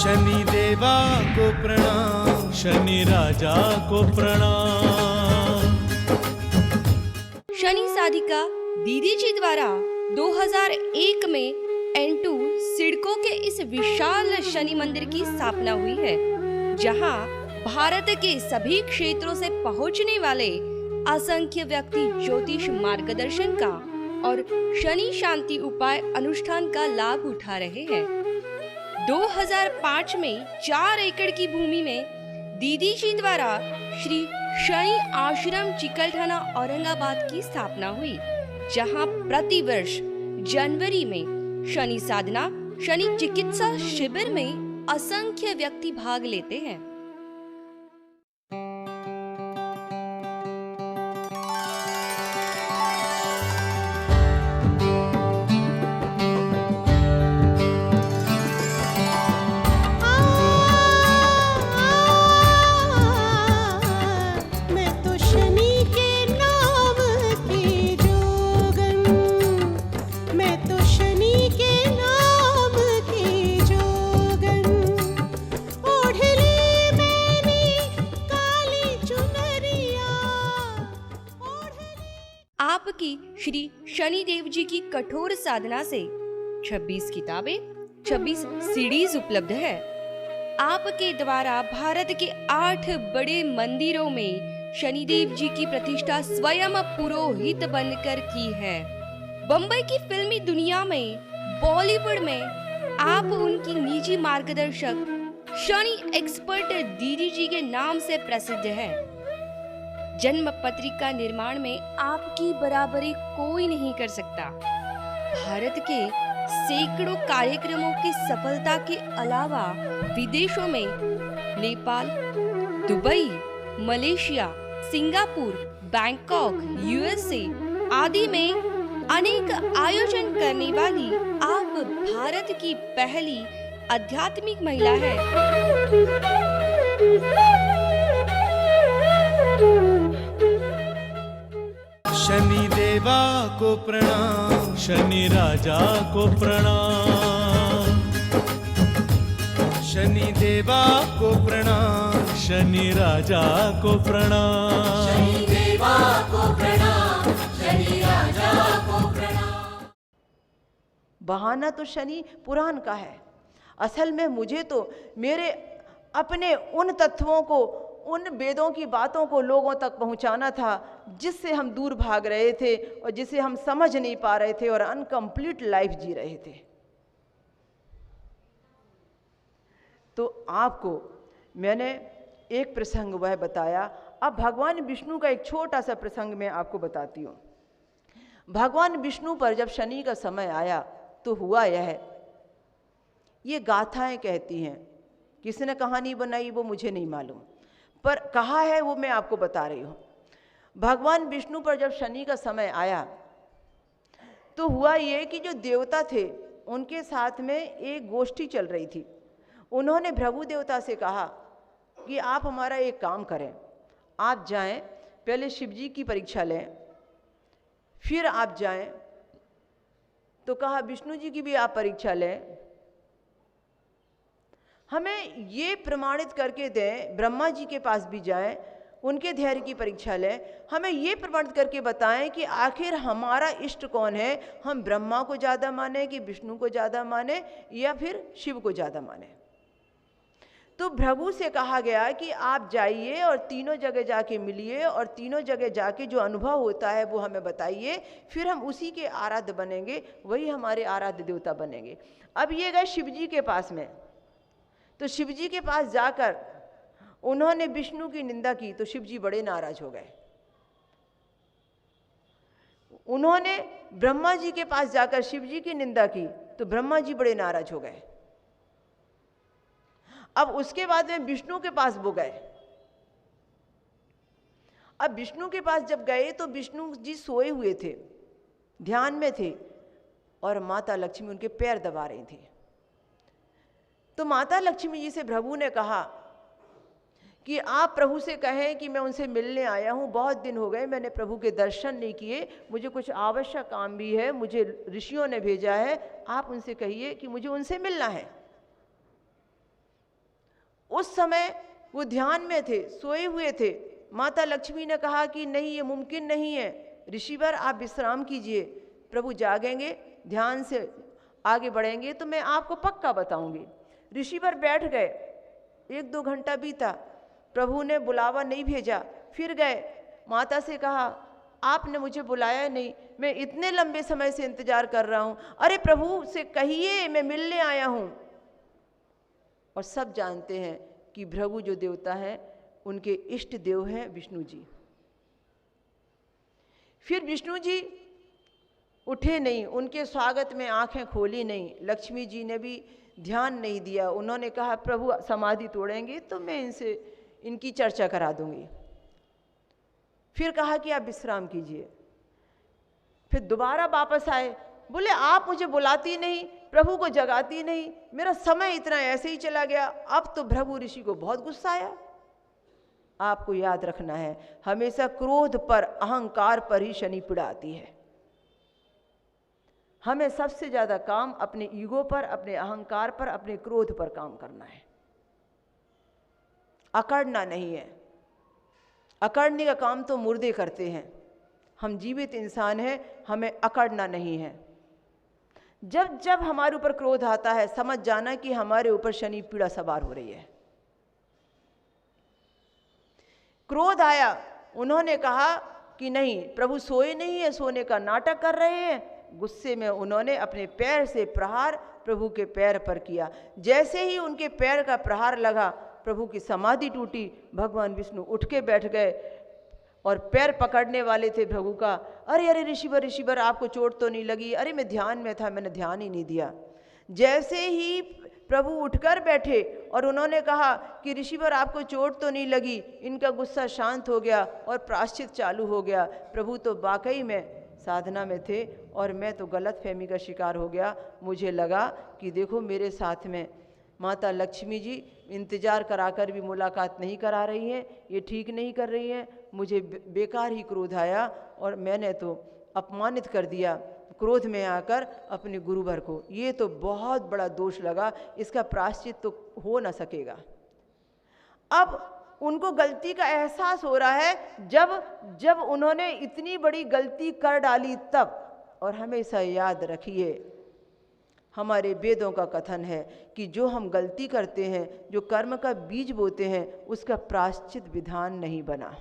शनि देवा को प्रणाम, शनि राजा को प्रणाम। शनि साधिका दीदी जी द्वारा 2001 में N2 सिडको के इस विशाल शनि मंदिर की स्थापना हुई है, जहां भारत के सभी क्षेत्रों से पहुंचने वाले असंख्य व्यक्ति ज्योतिष मार्गदर्शन का और शनि शांति उपाय अनुष्ठान का लाभ उठा रहे हैं। 2005 में 4 एकड़ की भूमि में दीदी जी द्वारा श्री शनि आश्रम चिकलठाना औरंगाबाद की स्थापना हुई, जहां प्रतिवर्ष जनवरी में शनि साधना, शनि चिकित्सा शिविर में असंख्य व्यक्ति भाग लेते हैं। आपकी श्री शनिदेव जी की कठोर साधना से 26 किताबें, 26 सीडीज उपलब्ध है। आपके द्वारा भारत के 8 बड़े मंदिरों में शनिदेव जी की प्रतिष्ठा स्वयं पुरोहित बनकर की है। बम्बई की फिल्मी दुनिया में, बॉलीवुड में आप उनकी निजी मार्गदर्शक शनि एक्सपर्ट दीदी जी के नाम से प्रसिद्ध है। जन्म पत्रिका निर्माण में आपकी बराबरी कोई नहीं कर सकता। भारत के सैकड़ों कार्यक्रमों की सफलता के अलावा विदेशों में Nepal, Dubai, Malaysia, Singapore, Bangkok, USA आदि में अनेक आयोजन करने वाली आप भारत की पहली आध्यात्मिक महिला है। शनि देवा को प्रणाम, शनि राजा को प्रणाम। शनि देवा को प्रणाम, शनि राजा को प्रणाम। शनि देवा को प्रणाम, शनि राजा को प्रणाम। बहाना तो शनि पुराण का है। असल में मुझे तो मेरे अपने उन तत्वों को, उन वेदों की बातों को लोगों तक पहुंचाना था जिससे हम दूर भाग रहे थे और जिसे हम समझ नहीं पा रहे थे और अनकम्प्लीट लाइफ जी रहे थे। तो आपको मैंने एक प्रसंग वह बताया। अब भगवान विष्णु का एक छोटा सा प्रसंग मैं आपको बताती हूँ। भगवान विष्णु पर जब शनि का समय आया तो हुआ यह, ये गाथाएं कहती हैं, किसने कहानी बनाई वो मुझे नहीं मालूम, पर कहा है वो मैं आपको बता रही हूँ। भगवान विष्णु पर जब शनि का समय आया तो हुआ ये कि जो देवता थे उनके साथ में एक गोष्ठी चल रही थी। उन्होंने भृगु देवता से कहा कि आप हमारा एक काम करें, आप जाएं, पहले शिव जी की परीक्षा लें, फिर आप जाएं। तो कहा विष्णु जी की भी आप परीक्षा लें, हमें ये प्रमाणित करके दें, ब्रह्मा जी के पास भी जाएं, उनके धैर्य की परीक्षा लें, हमें ये प्रमाणित करके बताएं कि आखिर हमारा इष्ट कौन है, हम ब्रह्मा को ज़्यादा माने कि विष्णु को ज़्यादा माने या फिर शिव को ज़्यादा माने। तो भृगु से कहा गया कि आप जाइए और तीनों जगह जाके मिलिए और तीनों जगह जाके जो अनुभव होता है वो हमें बताइए, फिर हम उसी के आराध्य बनेंगे, वही हमारे आराध्य देवता बनेंगे। अब ये गए शिव जी के पास में, तो शिव जी के पास जाकर उन्होंने विष्णु की निंदा की तो शिव जी बड़े नाराज हो गए। उन्होंने ब्रह्मा जी के पास जाकर शिव जी की निंदा की तो ब्रह्मा जी बड़े नाराज हो गए। अब उसके बाद में विष्णु के पास वो गए। अब विष्णु के पास जब गए तो विष्णु जी सोए हुए थे, ध्यान में थे, और माता लक्ष्मी उनके पैर दबा रही थी। तो माता लक्ष्मी जी से भृगु ने कहा कि आप प्रभु से कहें कि मैं उनसे मिलने आया हूँ, बहुत दिन हो गए मैंने प्रभु के दर्शन नहीं किए, मुझे कुछ आवश्यक काम भी है, मुझे ऋषियों ने भेजा है, आप उनसे कहिए कि मुझे उनसे मिलना है। उस समय वो ध्यान में थे, सोए हुए थे। माता लक्ष्मी ने कहा कि नहीं, ये मुमकिन नहीं है, ऋषिवर आप विश्राम कीजिए, प्रभु जागेंगे, ध्यान से आगे बढ़ेंगे तो मैं आपको पक्का बताऊंगी। ऋषिवर बैठ गए। 1-2 घंटा बीता, प्रभु ने बुलावा नहीं भेजा। फिर गए, माता से कहा आपने मुझे बुलाया नहीं, मैं इतने लंबे समय से इंतजार कर रहा हूँ। अरे प्रभु से कहिए मैं मिलने आया हूँ। और सब जानते हैं कि भृगु जो देवता है उनके इष्ट देव हैं विष्णु जी। फिर विष्णु जी उठे नहीं, उनके स्वागत में आंखें खोली नहीं। लक्ष्मी जी ने भी ध्यान नहीं दिया। उन्होंने कहा प्रभु समाधि तोड़ेंगे तो मैं इनकी चर्चा करा दूंगी। फिर कहा कि आप विश्राम कीजिए। फिर दोबारा वापस आए, बोले आप मुझे बुलाती नहीं, प्रभु को जगाती नहीं, मेरा समय इतना ऐसे ही चला गया। अब तो भृगु ऋषि को बहुत गुस्सा आया। आपको याद रखना है, हमेशा क्रोध पर, अहंकार पर ही शनि पीड़ा आती है। हमें सबसे ज्यादा काम अपने ईगो पर, अपने अहंकार पर, अपने क्रोध पर काम करना है, अकड़ना नहीं है। अकड़ने का काम तो मुर्दे करते हैं, हम जीवित इंसान हैं, हमें अकड़ना नहीं है। जब जब हमारे ऊपर क्रोध आता है, समझ जाना कि हमारे ऊपर शनि पीड़ा सवार हो रही है। क्रोध आया, उन्होंने कहा कि नहीं, प्रभु सोए नहीं है, सोने का नाटक कर रहे हैं। गुस्से में उन्होंने अपने पैर से प्रहार प्रभु के पैर पर किया। जैसे ही उनके पैर का प्रहार लगा, प्रभु की समाधि टूटी। भगवान विष्णु उठ के बैठ गए और पैर पकड़ने वाले थे भृगु का। अरे अरे ऋषिवर, ऋषिवर आपको चोट तो नहीं लगी? अरे मैं ध्यान में था, मैंने ध्यान ही नहीं दिया। जैसे ही प्रभु उठकर बैठे और उन्होंने कहा कि ऋषिवर आपको चोट तो नहीं लगी, इनका गुस्सा शांत हो गया और प्रायश्चित चालू हो गया। प्रभु तो वाकई में साधना में थे और मैं तो गलत फहमी का शिकार हो गया। मुझे लगा कि देखो मेरे साथ में माता लक्ष्मी जी इंतजार कराकर भी मुलाकात नहीं करा रही हैं, ये ठीक नहीं कर रही हैं। मुझे बेकार ही क्रोध आया और मैंने तो अपमानित कर दिया क्रोध में आकर अपने गुरुवर को। ये तो बहुत बड़ा दोष लगा, इसका प्रायश्चित तो हो ना सकेगा। अब उनको गलती का एहसास हो रहा है जब उन्होंने इतनी बड़ी गलती कर डाली तब। और हमेशा याद रखिए, हमारे वेदों का कथन है कि जो हम गलती करते हैं, जो कर्म का बीज बोते हैं, उसका प्रायश्चित विधान नहीं बना।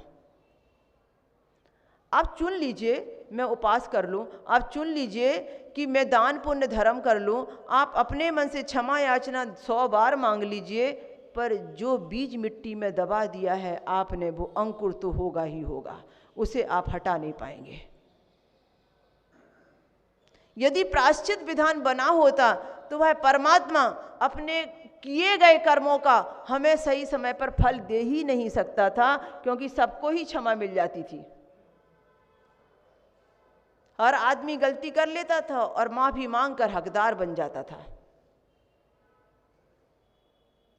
आप चुन लीजिए मैं उपास कर लूँ, आप चुन लीजिए कि मैं दान पुण्य धर्म कर लूँ, आप अपने मन से क्षमा याचना 100 बार मांग लीजिए, पर जो बीज मिट्टी में दबा दिया है आपने, वो अंकुर तो होगा ही होगा, उसे आप हटा नहीं पाएंगे। यदि प्रायश्चित विधान बना होता तो वह परमात्मा अपने किए गए कर्मों का हमें सही समय पर फल दे ही नहीं सकता था, क्योंकि सबको ही क्षमा मिल जाती थी। हर आदमी गलती कर लेता था और माफी मांगकर हकदार बन जाता था।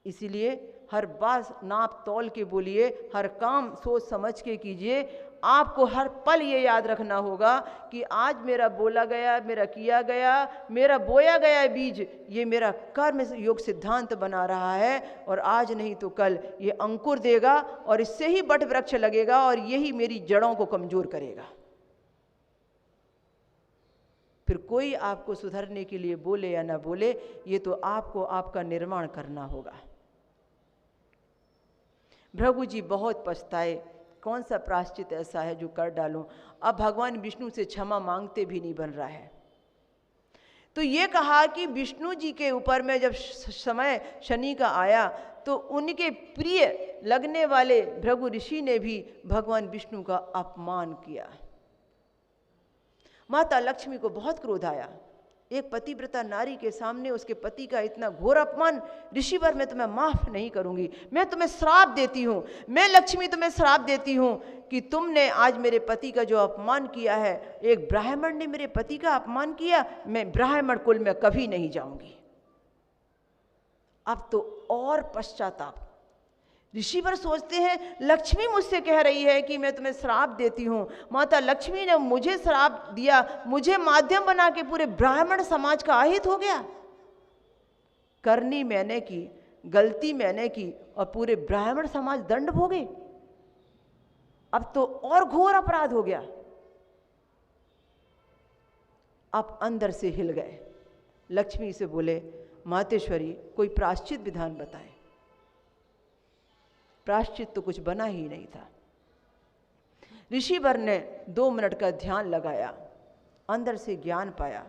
इसीलिए हर बात नाप तौल के बोलिए, हर काम सोच समझ के कीजिए। आपको हर पल ये याद रखना होगा कि आज मेरा बोला गया, मेरा किया गया, मेरा बोया गया बीज, ये मेरा कर्म योग सिद्धांत बना रहा है, और आज नहीं तो कल ये अंकुर देगा और इससे ही बट वृक्ष लगेगा और यही मेरी जड़ों को कमजोर करेगा। फिर कोई आपको सुधरने के लिए बोले या ना बोले, ये तो आपको आपका निर्माण करना होगा। भृगु जी बहुत पछताए, कौन सा प्रायश्चित ऐसा है जो कर डालूं। अब भगवान विष्णु से क्षमा मांगते भी नहीं बन रहा है। तो ये कहा कि विष्णु जी के ऊपर में जब समय शनि का आया तो उनके प्रिय लगने वाले भृगु ऋषि ने भी भगवान विष्णु का अपमान किया। माता लक्ष्मी को बहुत क्रोध आया। एक पतिव्रता नारी के सामने उसके पति का इतना घोर अपमान, ऋषिवर मैं तुम्हें माफ नहीं करूंगी, मैं तुम्हें श्राप देती हूं, मैं लक्ष्मी तुम्हें श्राप देती हूं कि तुमने आज मेरे पति का जो अपमान किया है, एक ब्राह्मण ने मेरे पति का अपमान किया, मैं ब्राह्मण कुल में कभी नहीं जाऊंगी। अब तो और पश्चाताप। ऋषिवर सोचते हैं लक्ष्मी मुझसे कह रही है कि मैं तुम्हें श्राप देती हूँ, माता लक्ष्मी ने मुझे श्राप दिया, मुझे माध्यम बना के पूरे ब्राह्मण समाज का अहित हो गया। करनी मैंने की, गलती मैंने की और पूरे ब्राह्मण समाज दंड भोगे, अब तो और घोर अपराध हो गया। आप अंदर से हिल गए। लक्ष्मी से बोले, मातेश्वरी कोई प्रायश्चित विधान बताए। प्रायश्चित तो कुछ बना ही नहीं था। ऋषिवर ने 2 मिनट का ध्यान लगाया, अंदर से ज्ञान पाया,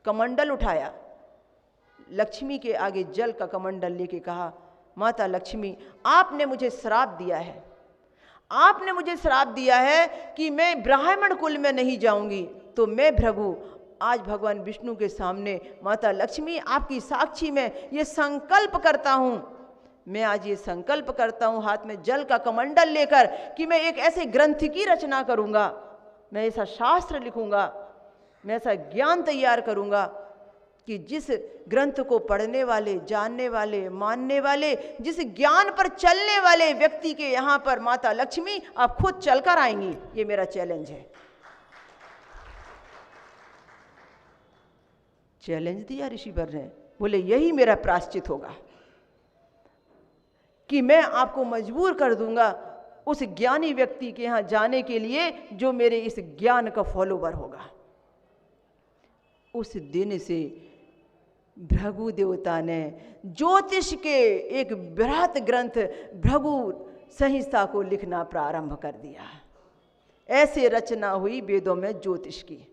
कमंडल उठाया, लक्ष्मी के आगे जल का कमंडल लेके कहा, माता लक्ष्मी आपने मुझे श्राप दिया है, आपने मुझे श्राप दिया है कि मैं ब्राह्मण कुल में नहीं जाऊंगी, तो मैं भृगु आज भगवान विष्णु के सामने माता लक्ष्मी आपकी साक्षी में ये संकल्प करता हूं, मैं आज ये संकल्प करता हूं हाथ में जल का कमंडल लेकर कि मैं एक ऐसे ग्रंथ की रचना करूंगा, मैं ऐसा शास्त्र लिखूंगा, मैं ऐसा ज्ञान तैयार करूंगा कि जिस ग्रंथ को पढ़ने वाले, जानने वाले, मानने वाले, जिस ज्ञान पर चलने वाले व्यक्ति के यहाँ पर माता लक्ष्मी आप खुद चलकर आएंगी। ये मेरा चैलेंज है। चैलेंज दिया ऋषिवर ने, बोले यही मेरा प्रायश्चित होगा कि मैं आपको मजबूर कर दूंगा उस ज्ञानी व्यक्ति के यहाँ जाने के लिए जो मेरे इस ज्ञान का फॉलोवर होगा। उस दिन से भृगु देवता ने ज्योतिष के एक बृहत ग्रंथ भृगु संहिता को लिखना प्रारंभ कर दिया। ऐसे रचना हुई वेदों में ज्योतिष की।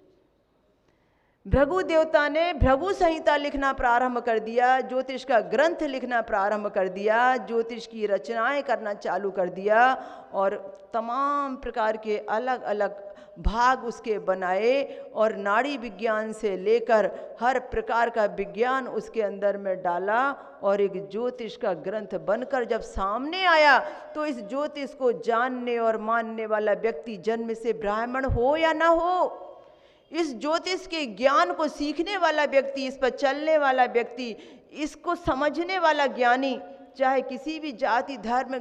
भृगु देवता ने भृगु संहिता लिखना प्रारंभ कर दिया, ज्योतिष का ग्रंथ लिखना प्रारंभ कर दिया, ज्योतिष की रचनाएं करना चालू कर दिया और तमाम प्रकार के अलग अलग भाग उसके बनाए और नाड़ी विज्ञान से लेकर हर प्रकार का विज्ञान उसके अंदर में डाला और एक ज्योतिष का ग्रंथ बनकर जब सामने आया तो इस ज्योतिष को जानने और मानने वाला व्यक्ति जन्म से ब्राह्मण हो या ना हो, इस ज्योतिष के ज्ञान को सीखने वाला व्यक्ति, इस पर चलने वाला व्यक्ति, इसको समझने वाला ज्ञानी, चाहे किसी भी जाति धर्म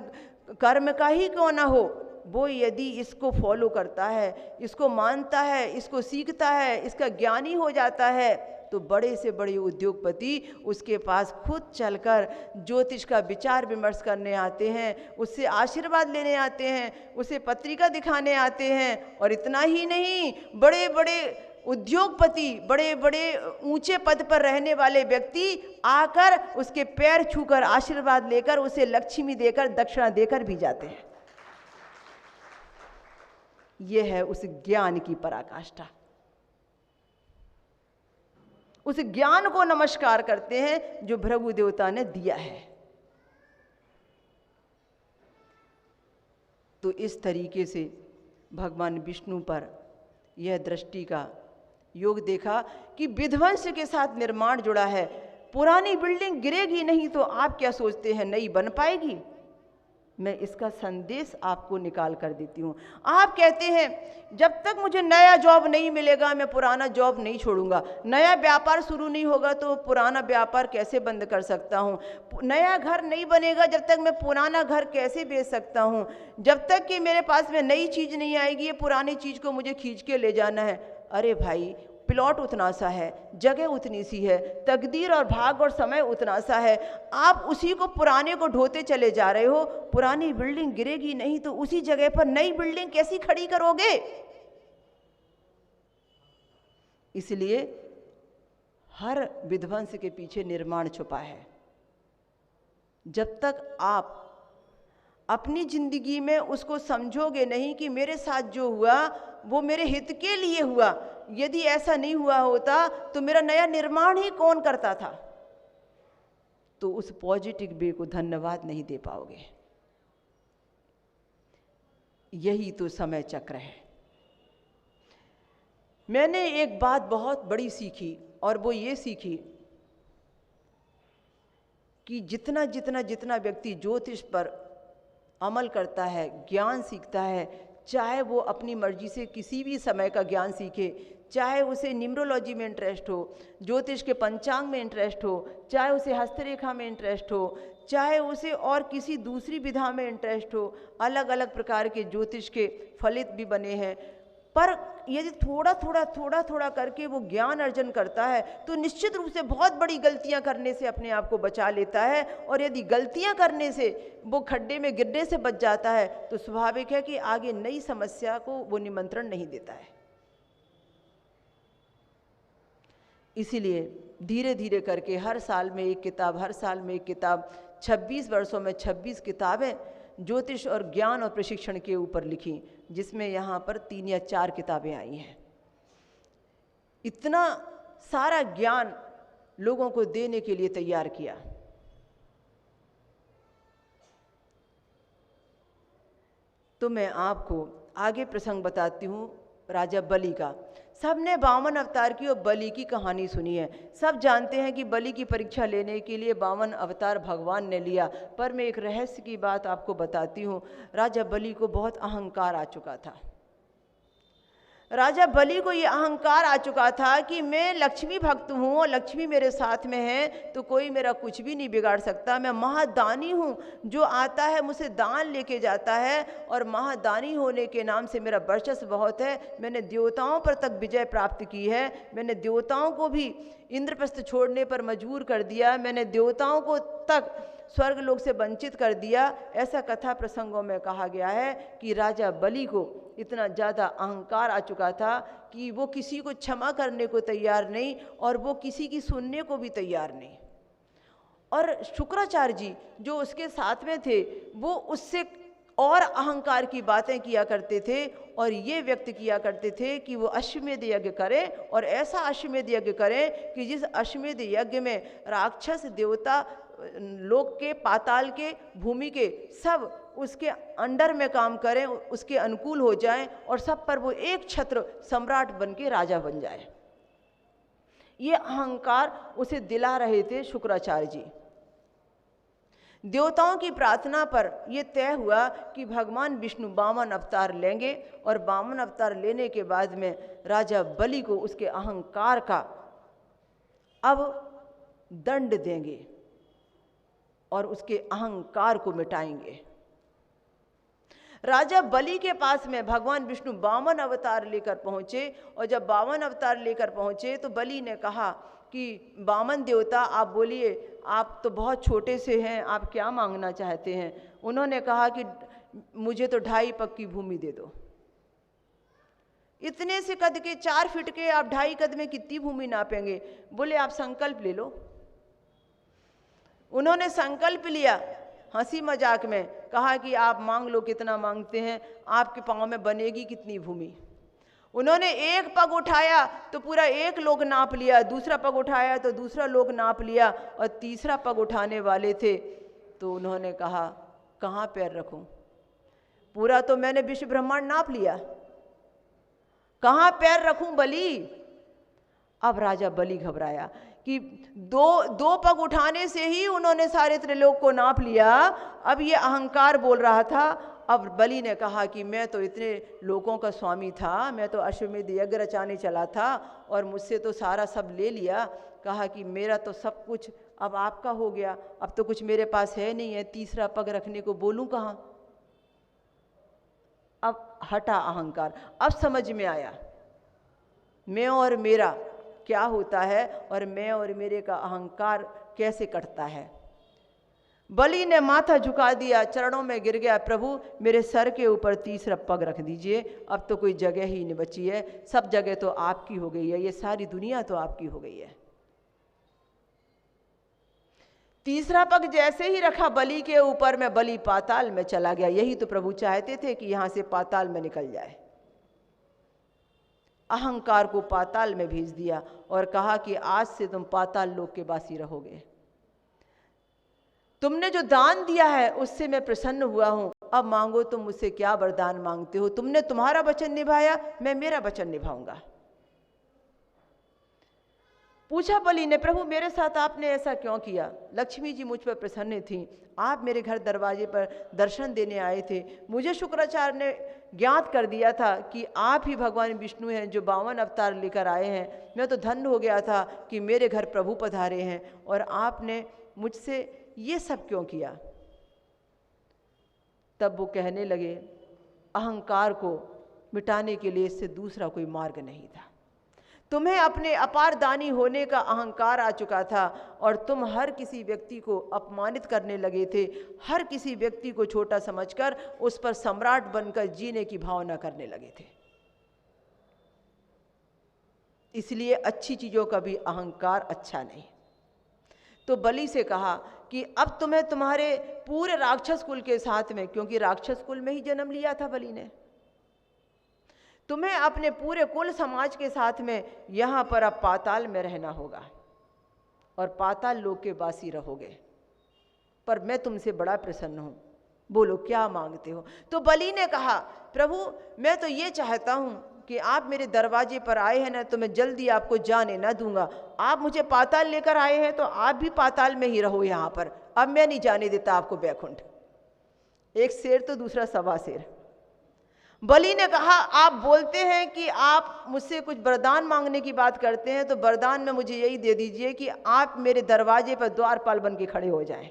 कर्म का ही क्यों ना हो, वो यदि इसको फॉलो करता है, इसको मानता है, इसको सीखता है, इसका ज्ञानी हो जाता है, तो बड़े से बड़े उद्योगपति उसके पास खुद चलकर ज्योतिष का विचार विमर्श करने आते हैं, उससे आशीर्वाद लेने आते हैं, उसे पत्रिका दिखाने आते हैं। और इतना ही नहीं, बड़े बड़े उद्योगपति, बड़े बड़े ऊंचे पद पर रहने वाले व्यक्ति आकर उसके पैर छूकर आशीर्वाद लेकर उसे लक्ष्मी देकर दक्षिणा देकर भी जाते हैं। यह है उस ज्ञान की पराकाष्ठा। उस ज्ञान को नमस्कार करते हैं जो भृगु देवता ने दिया है। तो इस तरीके से भगवान विष्णु पर यह दृष्टि का योग देखा कि विध्वंस के साथ निर्माण जुड़ा है। पुरानी बिल्डिंग गिरेगी नहीं तो आप क्या सोचते हैं नई बन पाएगी? मैं इसका संदेश आपको निकाल कर देती हूँ। आप कहते हैं जब तक मुझे नया जॉब नहीं मिलेगा मैं पुराना जॉब नहीं छोड़ूंगा, नया व्यापार शुरू नहीं होगा तो पुराना व्यापार कैसे बंद कर सकता हूँ, नया घर नहीं बनेगा जब तक मैं पुराना घर कैसे बेच सकता हूँ, जब तक कि मेरे पास में नई चीज़ नहीं आएगी ये पुरानी चीज़ को मुझे खींच के ले जाना है। अरे भाई, प्लॉट उतना सा है, जगह उतनी सी है, तकदीर और भाग और समय उतना सा है, आप उसी को पुराने को ढोते चले जा रहे हो। पुरानी बिल्डिंग गिरेगी नहीं तो उसी जगह पर नई बिल्डिंग कैसी खड़ी करोगे? इसलिए हर विध्वंस के पीछे निर्माण छुपा है। जब तक आप अपनी जिंदगी में उसको समझोगे नहीं कि मेरे साथ जो हुआ वो मेरे हित के लिए हुआ, यदि ऐसा नहीं हुआ होता तो मेरा नया निर्माण ही कौन करता था, तो उस पॉजिटिव वे को धन्यवाद नहीं दे पाओगे। यही तो समय चक्र है। मैंने एक बात बहुत बड़ी सीखी और वो ये सीखी कि जितना जितना जितना व्यक्ति ज्योतिष पर अमल करता है, ज्ञान सीखता है, चाहे वो अपनी मर्जी से किसी भी समय का ज्ञान सीखे, चाहे उसे न्यूमरोलॉजी में इंटरेस्ट हो, ज्योतिष के पंचांग में इंटरेस्ट हो, चाहे उसे हस्तरेखा में इंटरेस्ट हो, चाहे उसे और किसी दूसरी विधा में इंटरेस्ट हो, अलग अलग प्रकार के ज्योतिष के फलित भी बने हैं, पर यदि थोड़ा थोड़ा करके वो ज्ञान अर्जन करता है तो निश्चित रूप से बहुत बड़ी गलतियां करने से अपने आप को बचा लेता है। और यदि गलतियां करने से वो खड्डे में गिरने से बच जाता है तो स्वाभाविक है कि आगे नई समस्या को वो निमंत्रण नहीं देता है। इसीलिए धीरे धीरे करके हर साल में एक किताब 26 वर्षों में 26 किताबें ज्योतिष और ज्ञान और प्रशिक्षण के ऊपर लिखी, जिसमें यहाँ पर 3 या 4 किताबें आई हैं। इतना सारा ज्ञान लोगों को देने के लिए तैयार किया। तो मैं आपको आगे प्रसंग बताती हूँ राजा बलि का। सबने 52 अवतार की और बलि की कहानी सुनी है। सब जानते हैं कि बलि की परीक्षा लेने के लिए 52 अवतार भगवान ने लिया। पर मैं एक रहस्य की बात आपको बताती हूँ। राजा बलि को बहुत अहंकार आ चुका था। राजा बलि को ये अहंकार आ चुका था कि मैं लक्ष्मी भक्त हूँ और लक्ष्मी मेरे साथ में है तो कोई मेरा कुछ भी नहीं बिगाड़ सकता। मैं महादानी हूँ, जो आता है मुझसे दान लेके जाता है और महादानी होने के नाम से मेरा वर्चस्व बहुत है। मैंने देवताओं पर तक विजय प्राप्त की है। मैंने देवताओं को भी इंद्रप्रस्थ छोड़ने पर मजबूर कर दिया। मैंने देवताओं को तक स्वर्ग लोक से वंचित कर दिया। ऐसा कथा प्रसंगों में कहा गया है कि राजा बलि को इतना ज़्यादा अहंकार आ चुका था कि वो किसी को क्षमा करने को तैयार नहीं और वो किसी की सुनने को भी तैयार नहीं। और शुक्राचार्य जी जो उसके साथ में थे वो उससे और अहंकार की बातें किया करते थे और ये व्यक्त किया करते थे कि वो अश्वमेध यज्ञ करें और ऐसा अश्वमेध यज्ञ करें कि जिस अश्वमेध यज्ञ में राक्षस देवता लोक के पाताल के भूमि के सब उसके अंडर में काम करें, उसके अनुकूल हो जाएं और सब पर वो एक छत्र सम्राट बन के राजा बन जाए। ये अहंकार उसे दिला रहे थे शुक्राचार्य जी। देवताओं की प्रार्थना पर यह तय हुआ कि भगवान विष्णु 52 अवतार लेंगे और 52 अवतार लेने के बाद में राजा बलि को उसके अहंकार का अब दंड देंगे और उसके अहंकार को मिटाएंगे। राजा बलि के पास में भगवान विष्णु 52 अवतार लेकर पहुंचे और जब 52 अवतार लेकर पहुंचे तो बलि ने कहा कि 52 देवता आप बोलिए, आप तो बहुत छोटे से हैं, आप क्या मांगना चाहते हैं। उन्होंने कहा कि मुझे तो 2.5 पग की भूमि दे दो। इतने से कद के 4 फीट के आप 2.5 कद में कितनी भूमि नापेंगे। बोले आप संकल्प ले लो। उन्होंने संकल्प लिया, हंसी मजाक में कहा कि आप मांग लो, कितना मांगते हैं, आपके पांव में बनेगी कितनी भूमि। उन्होंने एक पग उठाया तो पूरा एक लोग नाप लिया, दूसरा पग उठाया तो दूसरा लोग नाप लिया और तीसरा पग उठाने वाले थे तो उन्होंने कहा कहाँ पैर रखूं, पूरा तो मैंने विश्व ब्रह्मांड नाप लिया, कहाँ पैर रखूं बलि। अब राजा बलि घबराया कि दो पग उठाने से ही उन्होंने सारे त्रिलोक को नाप लिया। अब ये अहंकार बोल रहा था। अब बलि ने कहा कि मैं तो इतने लोगों का स्वामी था, मैं तो अश्वमेध यज्ञ रचाने चला था और मुझसे तो सारा सब ले लिया। कहा कि मेरा तो सब कुछ अब आपका हो गया, अब तो कुछ मेरे पास है नहीं है, तीसरा पग रखने को बोलूं कहाँ। अब हटा अहंकार। अब समझ में आया मैं और मेरा क्या होता है और मैं और मेरे का अहंकार कैसे कटता है। बलि ने माथा झुका दिया, चरणों में गिर गया, प्रभु मेरे सर के ऊपर तीसरा पग रख दीजिए, अब तो कोई जगह ही नहीं बची है, सब जगह तो आपकी हो गई है, ये सारी दुनिया तो आपकी हो गई है। तीसरा पग जैसे ही रखा बलि के ऊपर में, बलि पाताल में चला गया। यही तो प्रभु चाहते थे कि यहां से पाताल में निकल जाए। अहंकार को पाताल में भेज दिया और कहा कि आज से तुम पाताल लोक के वासी रहोगे। तुमने जो दान दिया है उससे मैं प्रसन्न हुआ हूं, अब मांगो तुम मुझसे क्या वरदान मांगते हो। तुमने तुम्हारा वचन निभाया, मैं मेरा वचन निभाऊंगा। पूछा बलि ने, प्रभु मेरे साथ आपने ऐसा क्यों किया। लक्ष्मी जी मुझ पर प्रसन्न थी, आप मेरे घर दरवाजे पर दर्शन देने आए थे, मुझे शुक्राचार्य ने ज्ञात कर दिया था कि आप ही भगवान विष्णु हैं जो 52 अवतार लेकर आए हैं। मैं तो धन्य हो गया था कि मेरे घर प्रभु पधारे हैं और आपने मुझसे ये सब क्यों किया। तब वो कहने लगे, अहंकार को मिटाने के लिए इससे दूसरा कोई मार्ग नहीं था। तुम्हें अपने अपार दानी होने का अहंकार आ चुका था और तुम हर किसी व्यक्ति को अपमानित करने लगे थे, हर किसी व्यक्ति को छोटा समझकर उस पर सम्राट बनकर जीने की भावना करने लगे थे। इसलिए अच्छी चीज़ों का भी अहंकार अच्छा नहीं। तो बलि से कहा कि अब तुम्हें तुम्हारे पूरे राक्षस कुल के साथ में, क्योंकि राक्षस कुल में ही जन्म लिया था बलि ने, तुम्हें अपने पूरे कुल समाज के साथ में यहाँ पर अब पाताल में रहना होगा और पाताल लोक के वासी रहोगे। पर मैं तुमसे बड़ा प्रसन्न हूँ, बोलो क्या मांगते हो। तो बलि ने कहा, प्रभु मैं तो ये चाहता हूँ कि आप मेरे दरवाजे पर आए हैं ना, तो मैं जल्दी आपको जाने ना दूंगा। आप मुझे पाताल लेकर आए हैं तो आप भी पाताल में ही रहो यहाँ पर, अब मैं नहीं जाने देता आपको बैकुंठ। एक शेर तो दूसरा सवा शेर। बलि ने कहा, आप बोलते हैं कि आप मुझसे कुछ वरदान मांगने की बात करते हैं, तो वरदान में मुझे यही दे दीजिए कि आप मेरे दरवाजे पर द्वारपाल बन के खड़े हो जाएं।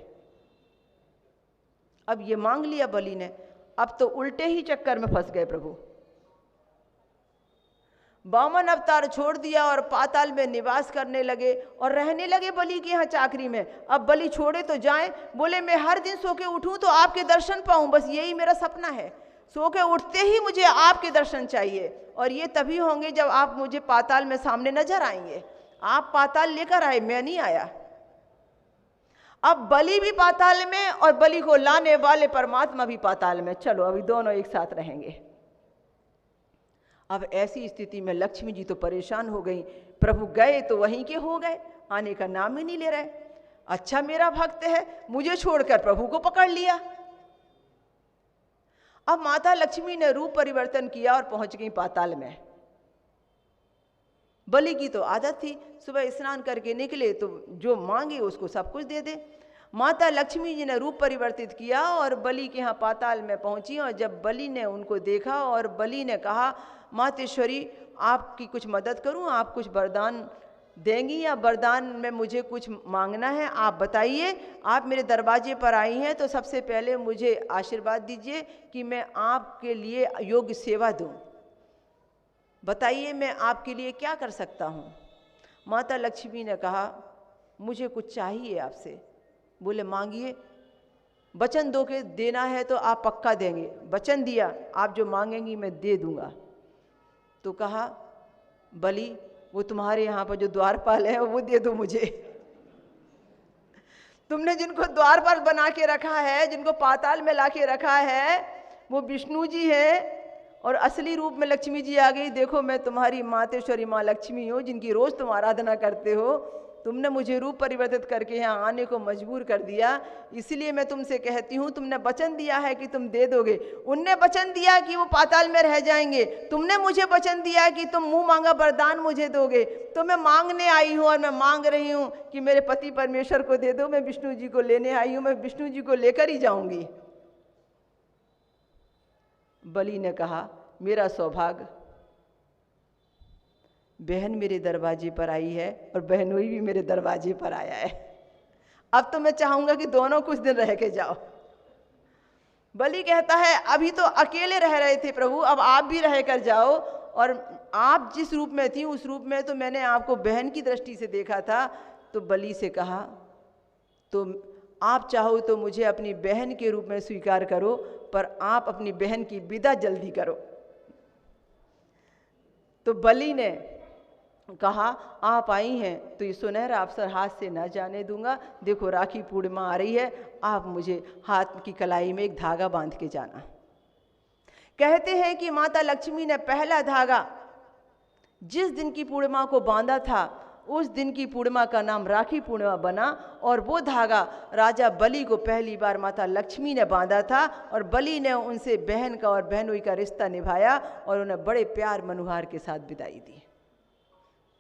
अब ये मांग लिया बलि ने, अब तो उल्टे ही चक्कर में फंस गए प्रभु। वामन अवतार छोड़ दिया और पाताल में निवास करने लगे और रहने लगे बलि के यहाँ चाकरी में। अब बलि छोड़े तो जाएं, बोले मैं हर दिन सो के उठूं तो आपके दर्शन पाऊं, बस यही मेरा सपना है। सो के उठते ही मुझे आपके दर्शन चाहिए, और ये तभी होंगे जब आप मुझे पाताल में सामने नजर आएंगे। आप पाताल लेकर आए, मैं नहीं आया। अब बलि भी पाताल में और बलि को लाने वाले परमात्मा भी पाताल में, चलो अभी दोनों एक साथ रहेंगे। अब ऐसी स्थिति में लक्ष्मी जी तो परेशान हो गई। प्रभु गए तो वहीं के हो गए, आने का नाम ही नहीं ले रहे। अच्छा मेरा भक्त है, मुझे छोड़कर प्रभु को पकड़ लिया। अब माता लक्ष्मी ने रूप परिवर्तन किया और पहुंच गई पाताल में। बलि की तो आदत थी, सुबह स्नान करके निकले तो जो मांगे उसको सब कुछ दे दे। माता लक्ष्मी जी ने रूप परिवर्तित किया और बलि के यहाँ पाताल में पहुंची, और जब बलि ने उनको देखा और बलि ने कहा, मातेश्वरी आपकी कुछ मदद करूं, आप कुछ वरदान देंगी या वरदान में मुझे कुछ मांगना है, आप बताइए। आप मेरे दरवाजे पर आई हैं तो सबसे पहले मुझे आशीर्वाद दीजिए कि मैं आपके लिए योग्य सेवा दूं। बताइए मैं आपके लिए क्या कर सकता हूँ। माता लक्ष्मी ने कहा, मुझे कुछ चाहिए आपसे। बोले मांगिए। वचन दो के देना है तो आप पक्का देंगे। वचन दिया, आप जो मांगेंगी मैं दे दूंगा। तो कहा बलि, वो तुम्हारे यहाँ पर जो द्वारपाल है वो दे दो मुझे। तुमने जिनको द्वारपाल बना के रखा है, जिनको पाताल में ला के रखा है, वो विष्णु जी है और असली रूप में लक्ष्मी जी आ गई। देखो मैं तुम्हारी मातेश्वरी माँ लक्ष्मी हूँ, जिनकी रोज तुम आराधना करते हो। तुमने मुझे रूप परिवर्तित करके यहाँ आने को मजबूर कर दिया, इसलिए मैं तुमसे कहती हूँ, तुमने वचन दिया है कि तुम दे दोगे। उनने वचन दिया कि वो पाताल में रह जाएंगे, तुमने मुझे वचन दिया कि तुम मुंह मांगा वरदान मुझे दोगे। तो मैं मांगने आई हूँ और मैं मांग रही हूँ कि मेरे पति परमेश्वर को दे दो। मैं विष्णु जी को लेने आई हूँ, मैं विष्णु जी को लेकर ही जाऊंगी। बलि ने कहा, मेरा सौभाग्य, बहन मेरे दरवाजे पर आई है और बहनोई भी मेरे दरवाजे पर आया है। अब तो मैं चाहूंगा कि दोनों कुछ दिन रह के जाओ। बलि कहता है, अभी तो अकेले रह रहे थे प्रभु, अब आप भी रह कर जाओ। और आप जिस रूप में थी उस रूप में तो मैंने आपको बहन की दृष्टि से देखा था। तो बलि से कहा, तो आप चाहो तो मुझे अपनी बहन के रूप में स्वीकार करो, पर आप अपनी बहन की विदा जल्दी करो। तो बलि ने कहा, आप आई हैं तो ये सुनहरा अवसर हाथ से ना जाने दूंगा। देखो राखी पूर्णिमा आ रही है, आप मुझे हाथ की कलाई में एक धागा बांध के जाना। कहते हैं कि माता लक्ष्मी ने पहला धागा जिस दिन की पूर्णिमा को बांधा था, उस दिन की पूर्णिमा का नाम राखी पूर्णिमा बना। और वो धागा राजा बलि को पहली बार माता लक्ष्मी ने बांधा था और बलि ने उनसे बहन का और बहनोई का रिश्ता निभाया और उन्हें बड़े प्यार मनुहार के साथ विदाई दी।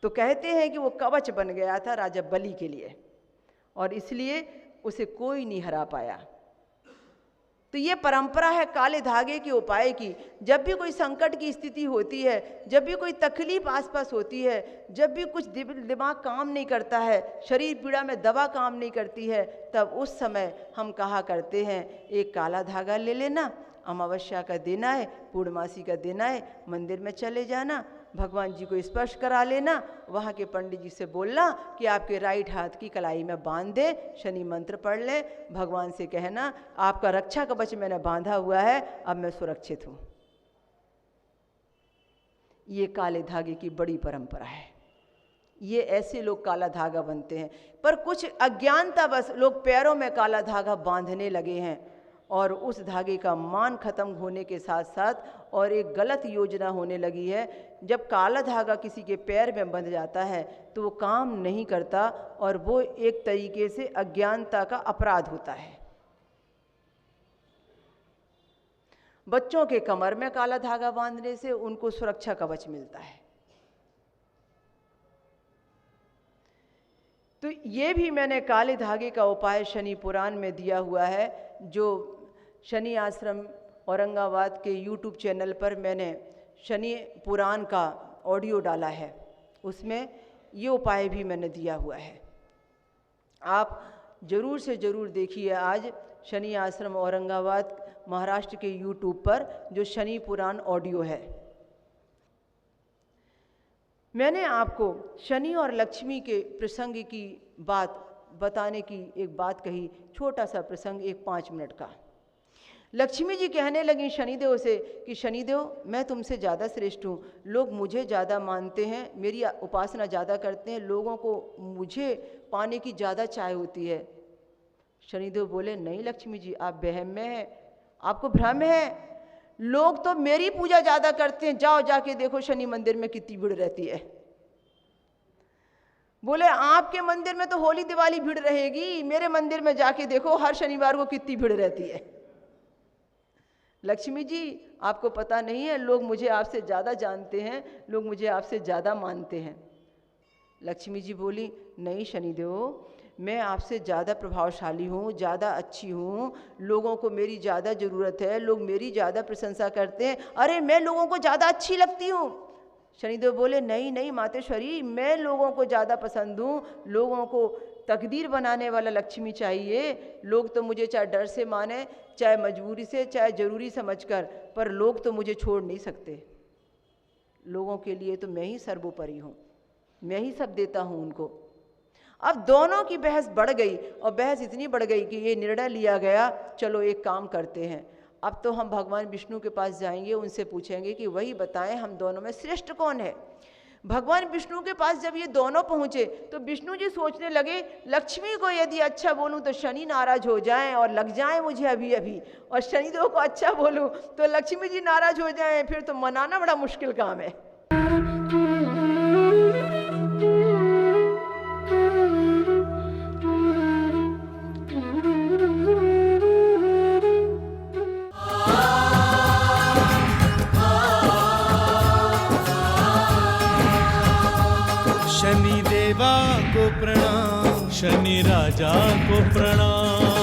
तो कहते हैं कि वो कवच बन गया था राजा बलि के लिए, और इसलिए उसे कोई नहीं हरा पाया। तो ये परंपरा है काले धागे के उपाय की। जब भी कोई संकट की स्थिति होती है, जब भी कोई तकलीफ आसपास होती है, जब भी कुछ दिमाग काम नहीं करता है, शरीर पीड़ा में दवा काम नहीं करती है, तब उस समय हम कहा करते हैं, एक काला धागा ले लेना, अमावस्या का दिन आए, पूर्णमासी का दिन आए, मंदिर में चले जाना, भगवान जी को स्पर्श करा लेना, वहाँ के पंडित जी से बोलना कि आपके राइट हाथ की कलाई में बांध दे, शनि मंत्र पढ़ ले, भगवान से कहना आपका रक्षा कवच मैंने बांधा हुआ है, अब मैं सुरक्षित हूँ। ये काले धागे की बड़ी परंपरा है। ये ऐसे लोग काला धागा बनते हैं, पर कुछ अज्ञानता बस लोग पैरों में काला धागा बांधने लगे हैं और उस धागे का मान खत्म होने के साथ साथ और एक गलत योजना होने लगी है। जब काला धागा किसी के पैर में बंध जाता है तो वो काम नहीं करता और वो एक तरीके से अज्ञानता का अपराध होता है। बच्चों के कमर में काला धागा बांधने से उनको सुरक्षा कवच मिलता है। तो ये भी मैंने काले धागे का उपाय शनि पुराण में दिया हुआ है, जो शनि आश्रम औरंगाबाद के YouTube चैनल पर मैंने शनि पुराण का ऑडियो डाला है, उसमें ये उपाय भी मैंने दिया हुआ है। आप ज़रूर से ज़रूर देखिए आज शनि आश्रम औरंगाबाद महाराष्ट्र के YouTube पर जो शनि पुराण ऑडियो है। मैंने आपको शनि और लक्ष्मी के प्रसंग की बात बताने की एक बात कही, छोटा सा प्रसंग, एक 5 मिनट का। लक्ष्मी जी कहने लगी शनिदेव से कि शनिदेव मैं तुमसे ज़्यादा श्रेष्ठ हूँ, लोग मुझे ज़्यादा मानते हैं, मेरी उपासना ज़्यादा करते हैं, लोगों को मुझे पाने की ज़्यादा चाह होती है। शनिदेव बोले नहीं लक्ष्मी जी, आप वहम में हैं, आपको भ्रम है, लोग तो मेरी पूजा ज़्यादा करते हैं, जाओ जाके देखो शनि मंदिर में कितनी भीड़ रहती है। बोले आपके मंदिर में तो होली दिवाली भीड़ रहेगी, मेरे मंदिर में जाके देखो हर शनिवार को कितनी भीड़ रहती है। लक्ष्मी जी आपको पता नहीं है, लोग मुझे आपसे ज़्यादा जानते हैं, लोग मुझे आपसे ज़्यादा मानते हैं। लक्ष्मी जी बोली नहीं शनिदेव, मैं आपसे ज़्यादा प्रभावशाली हूँ, ज़्यादा अच्छी हूँ, लोगों को मेरी ज़्यादा ज़रूरत है, लोग मेरी ज़्यादा प्रशंसा करते हैं, अरे मैं लोगों को ज़्यादा अच्छी लगती हूँ। शनिदेव बोले नहीं नहीं मातेश्वरी, मैं लोगों को ज़्यादा पसंद हूँ, लोगों को तकदीर बनाने वाला लक्ष्मी चाहिए। लोग तो मुझे चाहे डर से माने, चाहे मजबूरी से, चाहे ज़रूरी समझकर, पर लोग तो मुझे छोड़ नहीं सकते। लोगों के लिए तो मैं ही सर्वोपरि हूँ, मैं ही सब देता हूँ उनको। अब दोनों की बहस बढ़ गई और बहस इतनी बढ़ गई कि ये निर्णय लिया गया चलो एक काम करते हैं, अब तो हम भगवान विष्णु के पास जाएंगे, उनसे पूछेंगे कि वही बताएं हम दोनों में श्रेष्ठ कौन है। भगवान विष्णु के पास जब ये दोनों पहुँचे तो विष्णु जी सोचने लगे लक्ष्मी को यदि अच्छा बोलूँ तो शनि नाराज हो जाएं और लग जाएं मुझे अभी अभी, और शनिदेव को अच्छा बोलूँ तो लक्ष्मी जी नाराज हो जाएं, फिर तो मनाना बड़ा मुश्किल काम है। शनि देवा को प्रणाम, शनि राजा को प्रणाम।